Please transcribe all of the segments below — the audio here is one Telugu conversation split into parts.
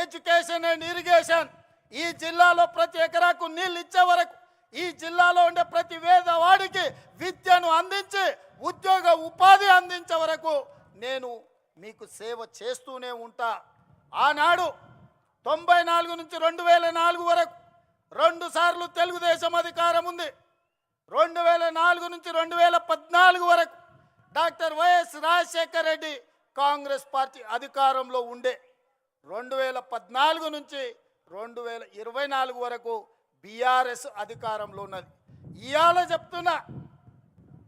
ఎడ్యుకేషన్ అండ్ ఇరిగేషన్, ఈ జిల్లాలో ప్రతి ఎకరాకు నీళ్ళు ఇచ్చే వరకు, ఈ జిల్లాలో ఉండే ప్రతి పేదవాడికి విద్యను అందించి ఉద్యోగ ఉపాధి అందించే వరకు నేను మీకు సేవ చేస్తూనే ఉంటా. ఆనాడు 94 నుంచి 2004 వరకు 2 సార్లు తెలుగుదేశం అధికారం ఉంది. 2004 నుంచి 2014 వరకు doctor YS Rajasekhara Reddy Congress party అధికారంలో ఉండే. 2014 నుంచి 2024 వరకు బీఆర్ఎస్ అధికారంలో ఉన్నది. ఇవాళ చెప్తున్నా,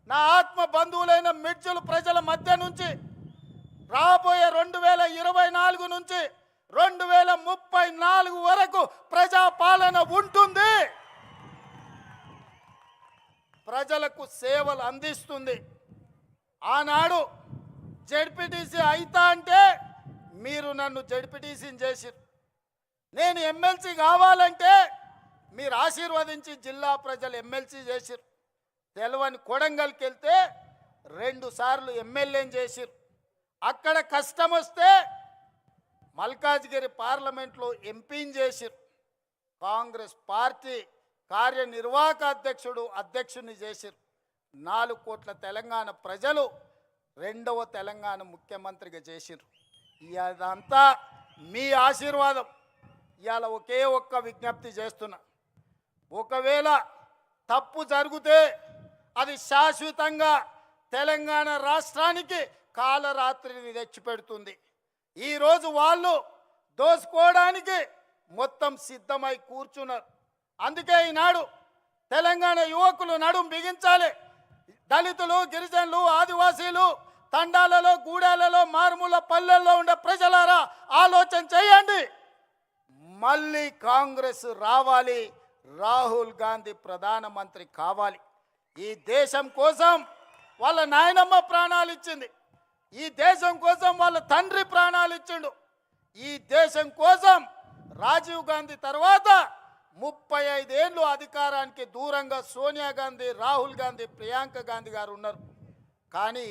నా ఆత్మ బంధువులైన మిర్చులు ప్రజల మధ్య నుంచి రాబోయే 2024 నుంచి 2034 వరకు ప్రజాపాలన ఉంటుంది. ప్రజలకు సేవలు అందిస్తుంది. ఆనాడు జడ్పీటీసీ అయితా అంటే మీరు నన్ను జడ్పీటీసీని చేసిరు. నేను ఎమ్మెల్సీ కావాలంటే మీరు ఆశీర్వదించి జిల్లా ప్రజలు ఎమ్మెల్సీ చేసిరు. తెలవని కొడంగల్కి వెళ్తే 2 సార్లు ఎమ్మెల్యేని చేసిరు. అక్కడ కష్టం వస్తే మల్కాజ్గిరి పార్లమెంట్లో ఎంపీని చేసిరు. కాంగ్రెస్ పార్టీ కార్యనిర్వాహక అధ్యక్షుడిని చేసిరు. 4 కోట్ల తెలంగాణ ప్రజలు 2వ తెలంగాణ ముఖ్యమంత్రిగా చేసిరు. ఇదంతా మీ ఆశీర్వాదం. ఇవాళ ఒకే ఒక్క విజ్ఞప్తి చేస్తున్నా, ఒకవేళ తప్పు జరిగితే అది శాశ్వతంగా తెలంగాణ రాష్ట్రానికి కాలరాత్రిని తెచ్చిపెడుతుంది. ఈరోజు వాళ్ళు దోసుకోవడానికి మొత్తం సిద్ధమై కూర్చున్నారు. అందుకే ఈనాడు తెలంగాణ యువకులు నడుం బిగించాలి. దళితులు, గిరిజనులు, ఆదివాసీలు, తండాలలో, గూడాలలో, మారుమూల పల్లెల్లో ఉండే ప్రజలారా ఆలోచన చేయండి. మళ్ళీ కాంగ్రెస్ రావాలి, రాహుల్ గాంధీ ప్రధానమంత్రి కావాలి. ఈ దేశం కోసం వాళ్ళ నాయనమ్మ ప్రాణాలు ఇచ్చింది. ఈ దేశం కోసం వాళ్ళ తండ్రి ప్రాణాలు ఇచ్చిండు. ఈ దేశం కోసం రాజీవ్ గాంధీ తర్వాత 35 ఏళ్ళు అధికారానికి దూరంగా సోనియా గాంధీ, రాహుల్ గాంధీ, ప్రియాంక గాంధీ గారు ఉన్నారు. కానీ